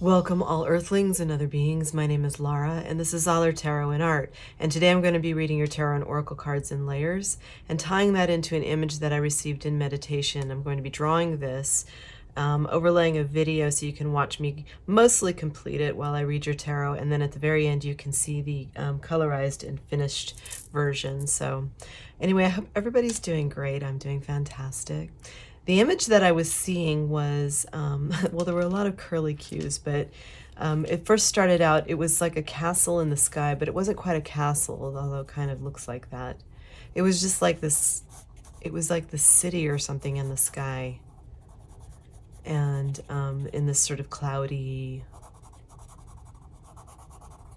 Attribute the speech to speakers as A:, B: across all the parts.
A: Welcome all earthlings and other beings. My name is Lara and this is Zollar Tarot and Art. And today I'm going to be reading your tarot and oracle cards in layers and tying that into an image that I received in meditation. I'm going to be drawing this, overlaying a video so you can watch me mostly complete it while I read your tarot, and then at the very end you can see the colorized and finished version. So anyway, I hope everybody's doing great. I'm doing fantastic. The image that I was seeing was, well, there were a lot of curly cues, but it first started out, it was like a castle in the sky, but it wasn't quite a castle, although it kind of looks like that. It was just like this, it was like the city or something in the sky. And in this sort of cloudy,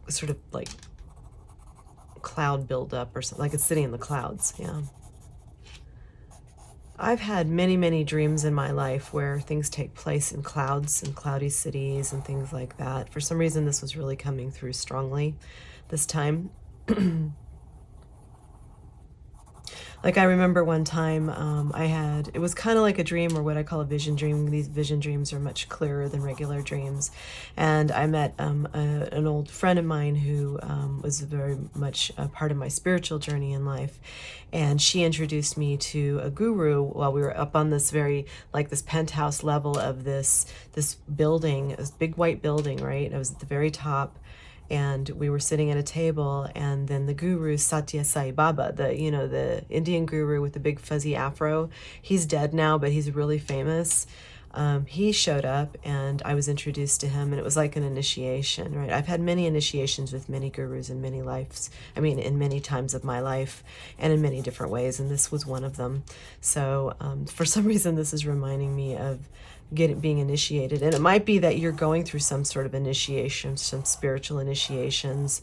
A: sort of like cloud buildup or something, like it's sitting in the clouds, yeah. I've had many, many dreams in my life where things take place in clouds and cloudy cities and things like that. For some reason, this was really coming through strongly this time. Like I remember one time it was kind of like a dream, or what I call a vision dream. These vision dreams are much clearer than regular dreams. And I met an old friend of mine who was very much a part of my spiritual journey in life. And she introduced me to a guru while we were up on this this penthouse level of this building, this big white building, right? I was at the very top. And we were sitting at a table, and then the guru, Satya Sai Baba, the Indian guru with the big fuzzy afro, he's dead now, but he's really famous. He showed up and I was introduced to him, and it was like an initiation, right? I've had many initiations with many gurus in many lives. I mean, in many times of my life and in many different ways, and this was one of them. So for some reason, this is reminding me of being initiated. And it might be that you're going through some sort of initiation, some spiritual initiations.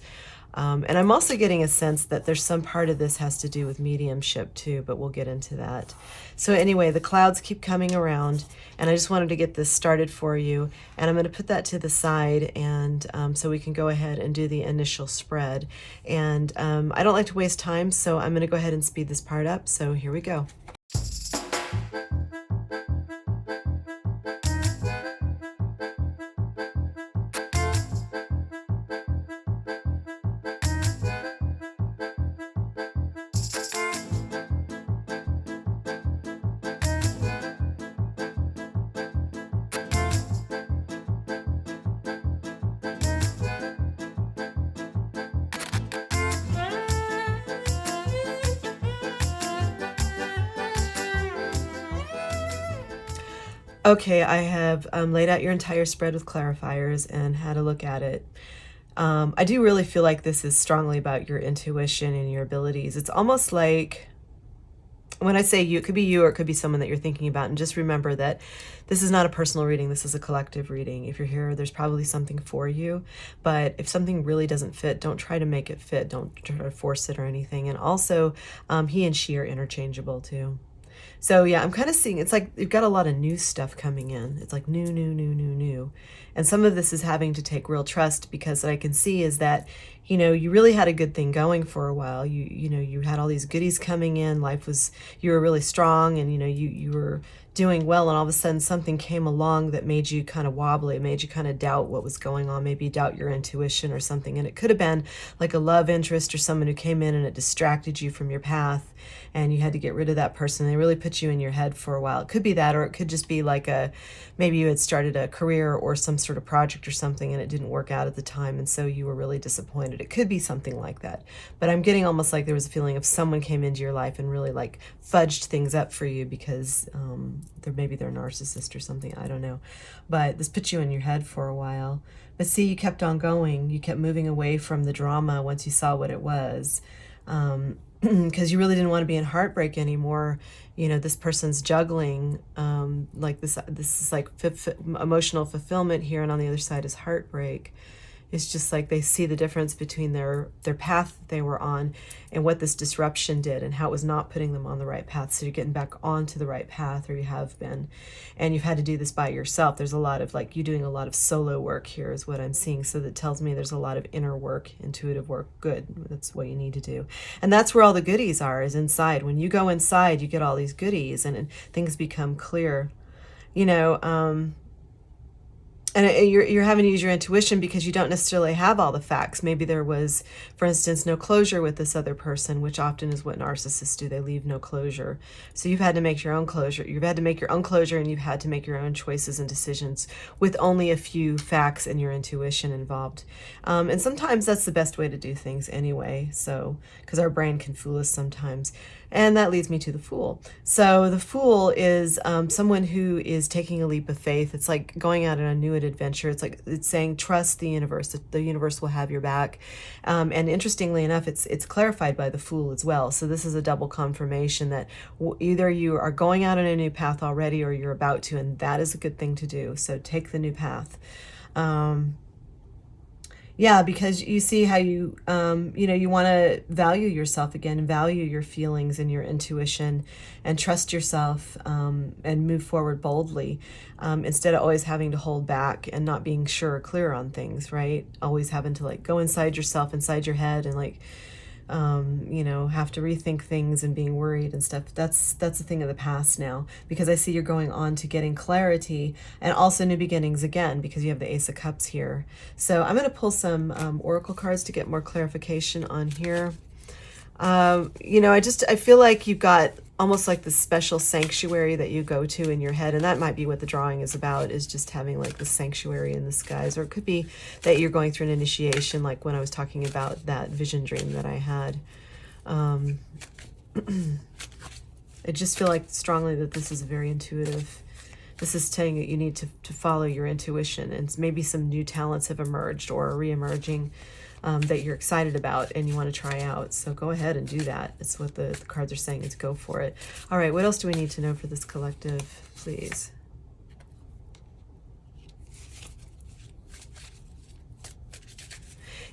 A: And I'm also getting a sense that there's some part of this has to do with mediumship too, but we'll get into that. So anyway, the clouds keep coming around, and I just wanted to get this started for you. And I'm going to put that to the side, and so we can go ahead and do the initial spread. And I don't like to waste time, so I'm going to go ahead and speed this part up. So here we go. Okay, I have laid out your entire spread with clarifiers and had a look at it. I do really feel like this is strongly about your intuition and your abilities. It's almost like, when I say you, it could be you or it could be someone that you're thinking about. And just remember that this is not a personal reading. This is a collective reading. If you're here, there's probably something for you. But if something really doesn't fit, don't try to make it fit. Don't try to force it or anything. And also, he and she are interchangeable too. So yeah, I'm kind of seeing, it's like you've got a lot of new stuff coming in. It's like new. And some of this is having to take real trust, because what I can see is that, you know, you really had a good thing going for a while. You had all these goodies coming in. You were really strong, and, you were doing well, and all of a sudden something came along that made you kind of wobbly, made you kind of doubt what was going on, maybe doubt your intuition or something. And it could have been like a love interest or someone who came in and it distracted you from your path, and you had to get rid of that person. They really put you in your head for a while. It could be that, or it could just be like maybe you had started a career or some sort of project or something and it didn't work out at the time, and so you were really disappointed. It could be something like that. But I'm getting almost like there was a feeling of someone came into your life and really like fudged things up for you, because maybe they're a narcissist or something, I don't know. But this put you in your head for a while. But see, you kept on going. You kept moving away from the drama once you saw what it was. Because you really didn't want to be in heartbreak anymore. This person's juggling, like this is like emotional fulfillment here, and on the other side is heartbreak. It's just like they see the difference between their path that they were on and what this disruption did, and how it was not putting them on the right path. So you're getting back onto the right path, or you have been, and you've had to do this by yourself. There's a lot of you doing a lot of solo work here is what I'm seeing. So that tells me there's a lot of inner work, intuitive work. Good. That's what you need to do. And that's where all the goodies are, is inside. When you go inside, you get all these goodies and things become clear. And you're having to use your intuition because you don't necessarily have all the facts. Maybe there was, for instance, no closure with this other person, which often is what narcissists do. They leave no closure. So you've had to make your own closure. You've had to make your own closure, and you've had to make your own choices and decisions with only a few facts and your intuition involved. And sometimes that's the best way to do things anyway. So, because our brain can fool us sometimes. And that leads me to the Fool. So the Fool is someone who is taking a leap of faith. It's like going out on a new adventure. It's saying, trust the universe. That the universe will have your back. And interestingly enough, it's clarified by the Fool as well. So this is a double confirmation that either you are going out on a new path already or you're about to, and that is a good thing to do. So take the new path. Yeah, because you see how you want to value yourself again, value your feelings and your intuition, and trust yourself, and move forward boldly, instead of always having to hold back and not being sure or clear on things, right? Always having to like go inside yourself, inside your head, and like, have to rethink things and being worried and stuff. That's a thing of the past now, because I see you're going on to getting clarity and also new beginnings again, because you have the Ace of Cups here. So I'm going to pull some Oracle cards to get more clarification on here. I feel like you've got almost like this special sanctuary that you go to in your head, and that might be what the drawing is about, is just having like the sanctuary in the skies. Or it could be that you're going through an initiation, like when I was talking about that vision dream that I had. I just feel like strongly that this is very intuitive. This is telling you need to follow your intuition, and maybe some new talents have emerged or are re-emerging, that you're excited about and you want to try out. So go ahead and do that. It's what the cards are saying, is go for it. All right, what else do we need to know for this collective, please?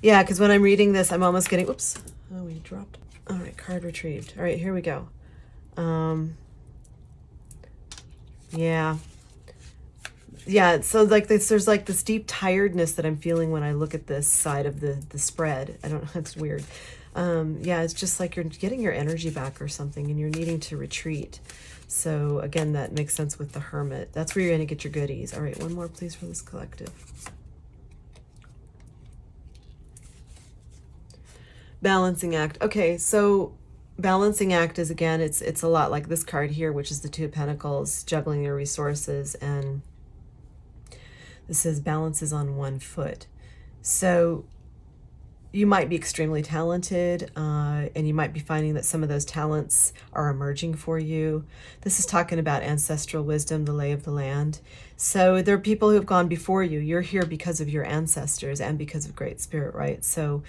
A: Yeah, because when I'm reading this, I'm almost getting, oops, oh, we dropped. All right, card retrieved. All right, here we go. Yeah, so like there's like this deep tiredness that I'm feeling when I look at this side of the spread. I don't know, it's weird. Yeah, it's just like you're getting your energy back or something, and you're needing to retreat. So again, that makes sense with the Hermit. That's where you're going to get your goodies. All right, one more please for this collective. Balancing act. Okay, so balancing act is, again, it's a lot like this card here, which is the Two of Pentacles, juggling your resources, and this says balance is on one foot. So you might be extremely talented, and you might be finding that some of those talents are emerging for you. This is talking about ancestral wisdom, the lay of the land. So there are people who have gone before you. You're here because of your ancestors and because of Great Spirit, right? So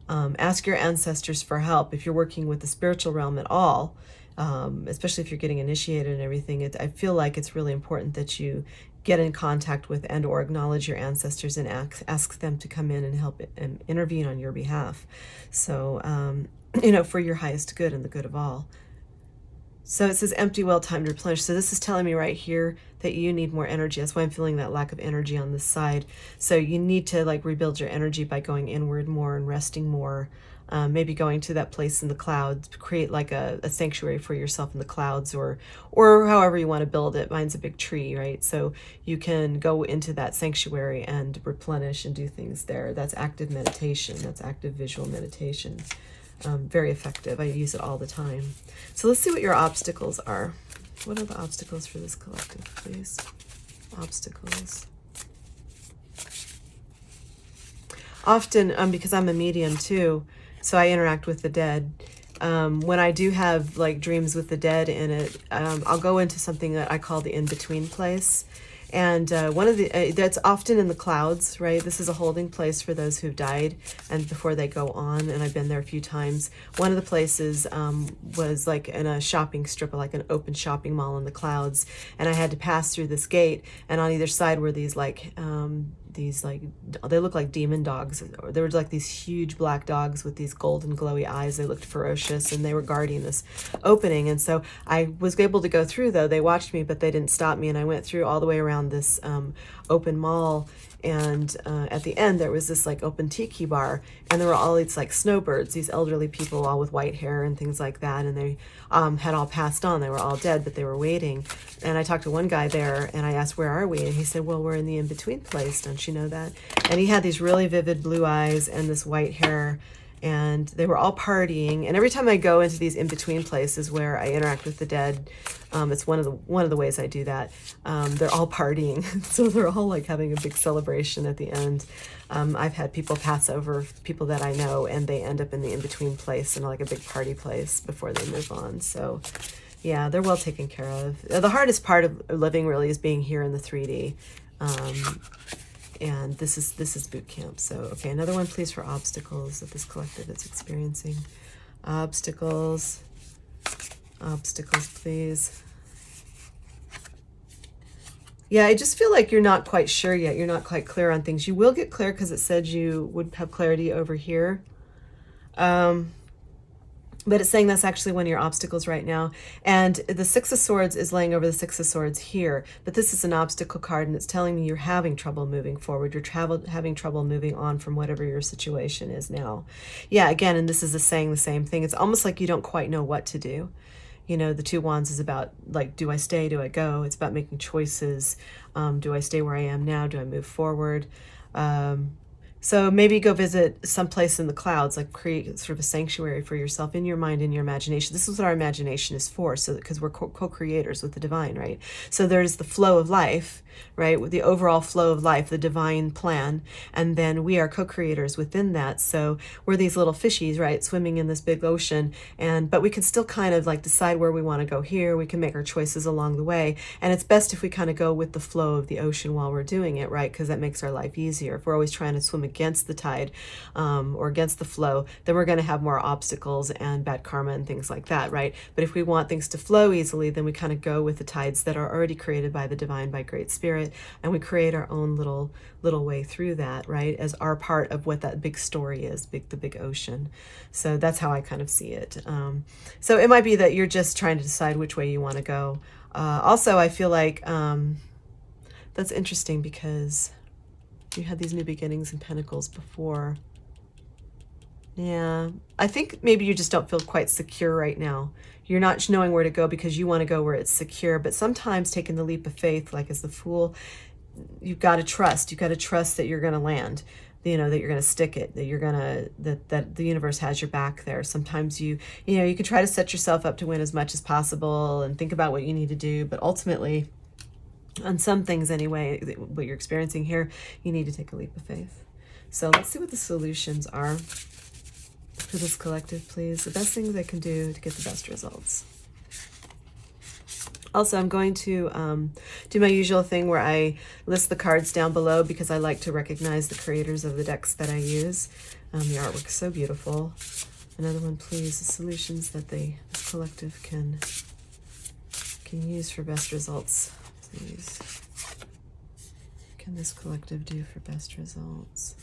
A: ask your ancestors for help if you're working with the spiritual realm at all, especially if you're getting initiated and everything. I feel like it's really important that you get in contact with and or acknowledge your ancestors and ask them to come in and help and intervene on your behalf. So, for your highest good and the good of all. So it says empty well, time to replenish. So this is telling me right here that you need more energy. That's why I'm feeling that lack of energy on this side. So you need to like rebuild your energy by going inward more and resting more. Maybe going to that place in the clouds, create like a sanctuary for yourself in the clouds, or however you want to build it. Mine's a big tree, right? So you can go into that sanctuary and replenish and do things there. That's active meditation. That's active visual meditation. Very effective. I use it all the time. So let's see what your obstacles are. What are the obstacles for this collective, please? Obstacles. Often, because I'm a medium too, so I interact with the dead. When I do have like dreams with the dead in it, I'll go into something that I call the in-between place. And one of the, that's often in the clouds, right? This is a holding place for those who've died and before they go on. And I've been there a few times. One of the places was like in a shopping strip, like an open shopping mall in the clouds. And I had to pass through this gate, and on either side were these like, they look like demon dogs. There were like these huge black dogs with these golden glowy eyes. They looked ferocious, and they were guarding this opening. And so I was able to go through, though. They watched me, but they didn't stop me. And I went through all the way around this open mall. And at the end, there was this like open tiki bar, and there were all these like snowbirds, these elderly people, all with white hair and things like that. And they had all passed on. They were all dead, but they were waiting. And I talked to one guy there and I asked, where are we? And he said, well, we're in the in-between place. Don't you know that? And he had these really vivid blue eyes and this white hair, and they were all partying. And every time I go into these in-between places where I interact with the dead, it's one of the ways I do that. They're all partying. So they're all like having a big celebration at the end. I've had people pass over, people that I know, and they end up in the in-between place in like a big party place before they move on. So yeah, they're well taken care of. The hardest part of living really is being here in the 3D. And this is boot camp. So, okay, another one, please, for obstacles that this collective is experiencing. Obstacles, please. Yeah, I just feel like you're not quite sure yet. You're not quite clear on things. You will get clear because it said you would have clarity over here. But it's saying that's actually one of your obstacles right now. And the Six of Swords is laying over the Six of Swords here. But this is an obstacle card, and it's telling me you're having trouble moving forward. You're having trouble moving on from whatever your situation is now. Yeah, again, and this is saying the same thing. It's almost like you don't quite know what to do. You know, the Two of Wands is about, like, do I stay? Do I go? It's about making choices. Do I stay where I am now? Do I move forward? So maybe go visit someplace in the clouds, like create sort of a sanctuary for yourself in your mind, in your imagination. This is what our imagination is for, so because we're co-creators with the divine, right? So there's the flow of life, right? With the overall flow of life, the divine plan, and then we are co-creators within that. So we're these little fishies, right, swimming in this big ocean, but we can still kind of like decide where we want to go here. We can make our choices along the way, and it's best if we kind of go with the flow of the ocean while we're doing it, right? Because that makes our life easier. If we're always trying to swim against the tide or against the flow, then we're going to have more obstacles and bad karma and things like that, right? But if we want things to flow easily, then we kind of go with the tides that are already created by the divine, by Great Spirit, and we create our own little way through that, right, as our part of what that big story is, the big ocean. So that's how I kind of see it. So it might be that you're just trying to decide which way you want to go. Also, I feel like that's interesting because you had these new beginnings and pentacles before. Yeah, I think maybe you just don't feel quite secure right now. You're not knowing where to go because you want to go where it's secure. But sometimes taking the leap of faith, like as the Fool, you've got to trust. You've got to trust that you're going to land, you know, that you're going to stick it, that you're going to, that the universe has your back there. Sometimes you know, you can try to set yourself up to win as much as possible and think about what you need to do. But ultimately, on some things anyway, what you're experiencing here, you need to take a leap of faith. So let's see what the solutions are for this collective, please. The best thing they can do to get the best results. Also, I'm going to do my usual thing where I list the cards down below because I like to recognize the creators of the decks that I use. The artwork is so beautiful. Another one, please. The solutions that this collective can use for best results. Please. What can this collective do for best results?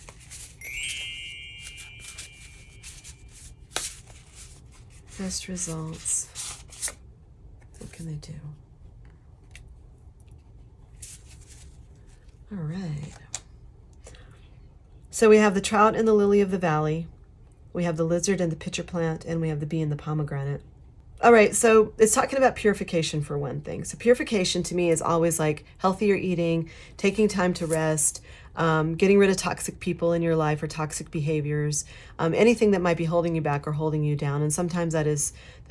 A: Best results. What can they do? All right. So we have the trout and the lily of the valley. We have the lizard and the pitcher plant, and we have the bee and the pomegranate. All right, so it's talking about purification for one thing. So purification to me is always like healthier eating, taking time to rest, getting rid of toxic people in your life or toxic behaviors, anything that might be holding you back or holding you down. And sometimes that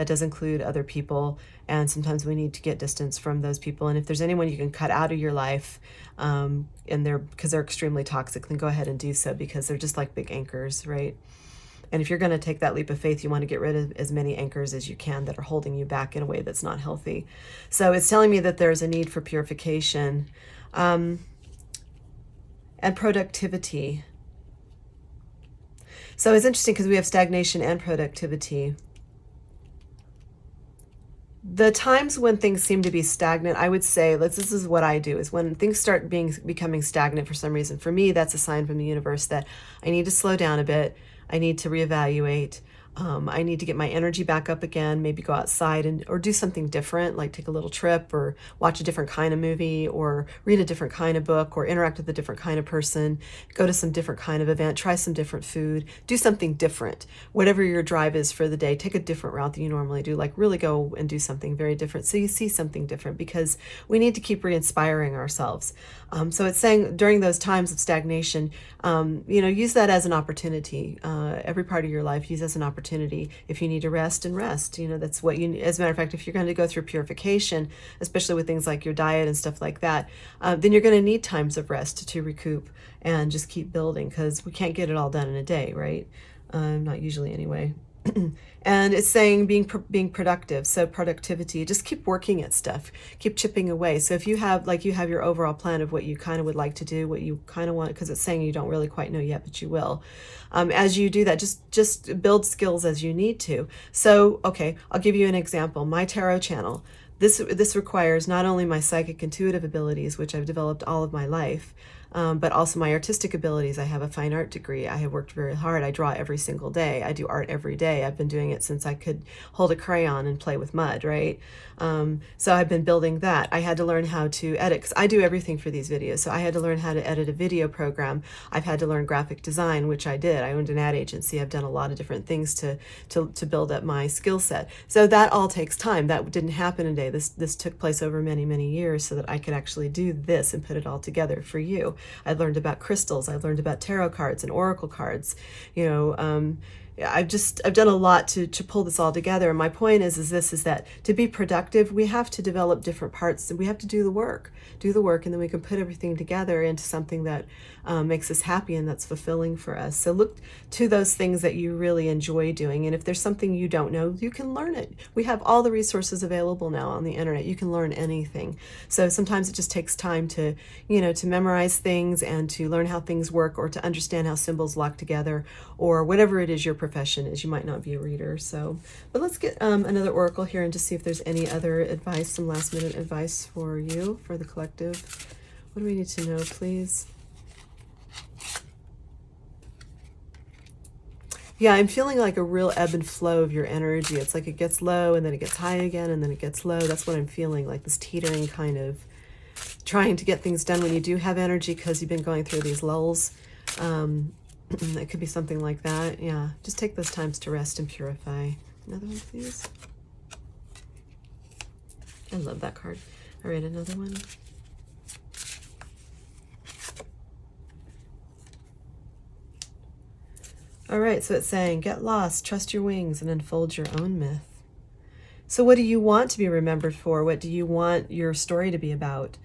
A: does include other people, and sometimes we need to get distance from those people. And if there's anyone you can cut out of your life, and because they're extremely toxic, then go ahead and do so, because they're just like big anchors, right? And if you're going to take that leap of faith, you want to get rid of as many anchors as you can that are holding you back in a way that's not healthy. So it's telling me that there's a need for purification and productivity. So it's interesting because we have stagnation and productivity. The times when things seem to be stagnant, I would say, this is what I do, is when things start becoming stagnant for some reason. For me, that's a sign from the universe that I need to slow down a bit. I need to reevaluate. I need to get my energy back up again, maybe go outside or do something different, like take a little trip or watch a different kind of movie or read a different kind of book or interact with a different kind of person, go to some different kind of event, try some different food, do something different. Whatever your drive is for the day, take a different route than you normally do, like really go and do something very different so you see something different, because we need to keep re-inspiring ourselves. So it's saying during those times of stagnation, use that as an opportunity. Every part of your life, use as an opportunity. If you need to rest, and rest. That's what you need. As a matter of fact, if you're going to go through purification, especially with things like your diet and stuff like that, then you're going to need times of rest to recoup and just keep building, because we can't get it all done in a day, right? Not usually anyway. And it's saying being productive. So productivity, just keep working at stuff, keep chipping away. So if you have your overall plan of what you kind of would like to do, what you kind of want, because it's saying you don't really quite know yet, but you will. As you do that, just build skills as you need to. So, okay, I'll give you an example. My tarot channel. This requires not only my psychic intuitive abilities, which I've developed all of my life, but also my artistic abilities. I have a fine art degree. I have worked very hard. I draw every single day. I do art every day. I've been doing it since I could hold a crayon and play with mud, right? So I've been building that. I had to learn how to edit, because I do everything for these videos. So I had to learn how to edit a video program. I've had to learn graphic design, which I did. I owned an ad agency. I've done a lot of different things to build up my skill set. So that all takes time. That didn't happen in a day. This took place over many, many years so that I could actually do this and put it all together for you. I learned about crystals. I learned about tarot cards and oracle cards. I've done a lot to pull this all together. And my point is that to be productive, we have to develop different parts, and we have to do the work, and then we can put everything together into something that makes us happy and that's fulfilling for us. So look to those things that you really enjoy doing. And if there's something you don't know, you can learn it. We have all the resources available now on the internet. You can learn anything. So sometimes it just takes time to memorize things and to learn how things work, or to understand how symbols lock together, or whatever it is your profession is. You might not be a reader. So, but let's get another oracle here and just see if there's any other advice, some last minute advice for you, for the collective. What do we need to know, please? Yeah, I'm feeling like a real ebb and flow of your energy. It's like it gets low and then it gets high again and then it gets low. That's what I'm feeling, like this teetering kind of trying to get things done when you do have energy, because you've been going through these lulls. It could be something like that. Yeah, just take those times to rest and purify. Another one, please. I love that card. All right, another one. All right, so it's saying, get lost, trust your wings, and unfold your own myth. So what do you want to be remembered for? What do you want your story to be about?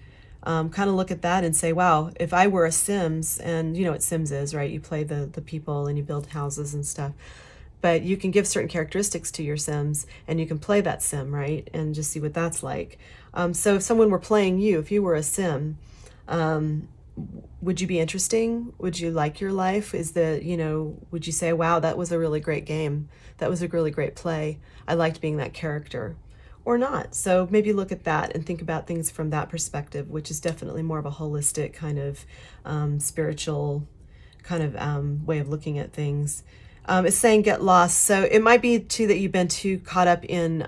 A: Kind of look at that and say, wow, if I were a Sims, and you know what Sims is, right? You play the people and you build houses and stuff. But you can give certain characteristics to your Sims, and you can play that Sim, right? And just see what that's like. So if someone were playing you, if you were a Sim, would you be interesting? Would you like your life? Would you say, wow, that was a really great game. That was a really great play. I liked being that character. Or not. So maybe look at that and think about things from that perspective, which is definitely more of a holistic kind of spiritual kind of way of looking at things. It's saying get lost. So it might be too that you've been too caught up in,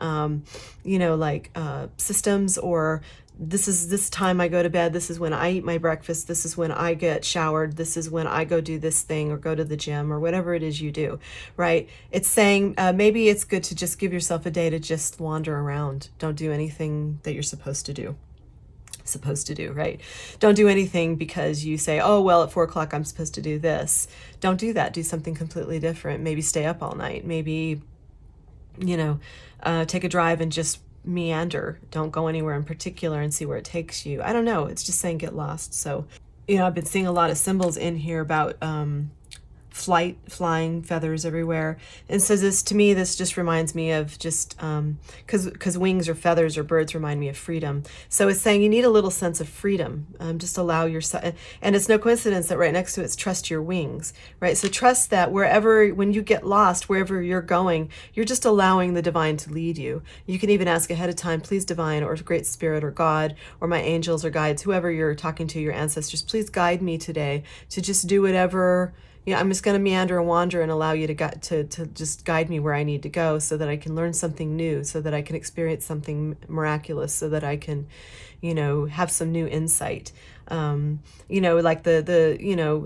A: systems, or this time I go to bed, this is when I eat my breakfast, this is when I get showered, this is when I go do this thing or go to the gym or whatever it is you do, right? It's saying maybe it's good to just give yourself a day to just wander around. Don't do anything that you're supposed to do, right? Don't do anything because you say, oh, well, at 4 o'clock I'm supposed to do this. Don't do that. Do something completely different. Maybe stay up all night. Maybe, take a drive and just meander. Don't go anywhere in particular and see where it takes you. I don't know. It's just saying get lost. So, I've been seeing a lot of symbols in here about flying, feathers everywhere. And so this just reminds me of just, because wings or feathers or birds remind me of freedom. So it's saying you need a little sense of freedom. Just allow yourself, and it's no coincidence that right next to it's trust your wings, right? So trust that when you get lost, wherever you're going, you're just allowing the divine to lead you. You can even ask ahead of time, please divine, or great spirit, or God, or my angels or guides, whoever you're talking to, your ancestors, please guide me today to just do whatever Yeah, I'm just going to meander and wander and allow you to just guide me where I need to go so that I can learn something new, so that I can experience something miraculous, so that I can, have some new insight. Like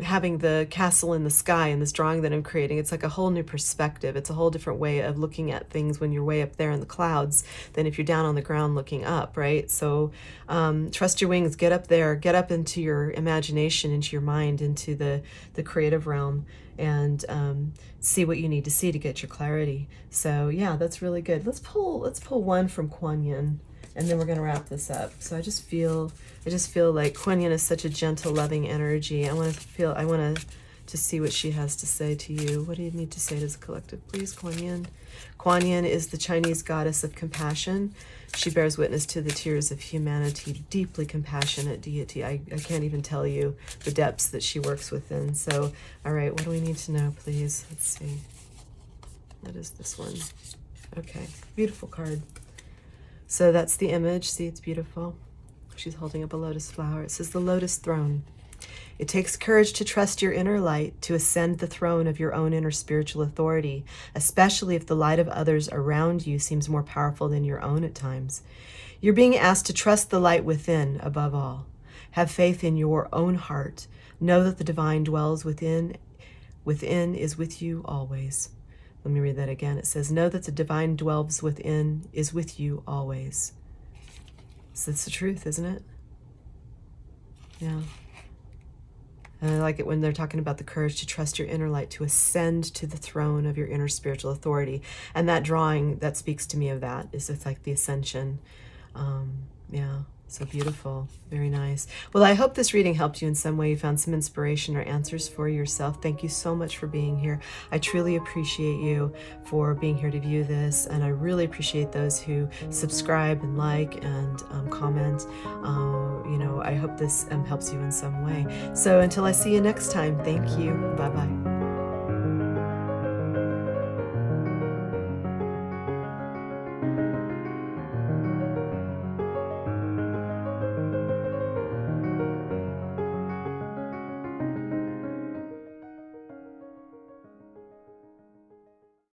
A: having the castle in the sky in this drawing that I'm creating, it's like a whole new perspective. It's a whole different way of looking at things when you're way up there in the clouds than if you're down on the ground looking up, right? So trust your wings, get up there, get up into your imagination, into your mind, into the creative realm, and see what you need to see to get your clarity. So yeah, that's really good. Let's pull one from Quan Yin, and then we're going to wrap this up. So I just feel like Quan Yin is such a gentle, loving energy. I want to see what she has to say to you. What do you need to say to the collective, please, Quan Yin? Quan Yin is the Chinese goddess of compassion. She bears witness to the tears of humanity, deeply compassionate deity. I can't even tell you the depths that she works within. So, all right, what do we need to know, please? Let's see. What is this one? Okay, beautiful card. So that's the image. See, it's beautiful. She's holding up a lotus flower. It says the lotus throne. It takes courage to trust your inner light, to ascend the throne of your own inner spiritual authority, especially if the light of others around you seems more powerful than your own at times. You're being asked to trust the light within above all. Have faith in your own heart. Know that the divine dwells within is with you always. Let me read that again. It says, know that the divine dwells within is with you always. So that's the truth, isn't it? Yeah. And I like it when they're talking about the courage to trust your inner light, to ascend to the throne of your inner spiritual authority. And that drawing, that speaks to me of that. It's like the ascension. Yeah, so beautiful. Very nice. Well, I hope this reading helped you in some way. You found some inspiration or answers for yourself. Thank you so much for being here. I truly appreciate you for being here to view this. And I really appreciate those who subscribe and like and comment. I hope this helps you in some way. So until I see you next time, thank you. Bye-bye.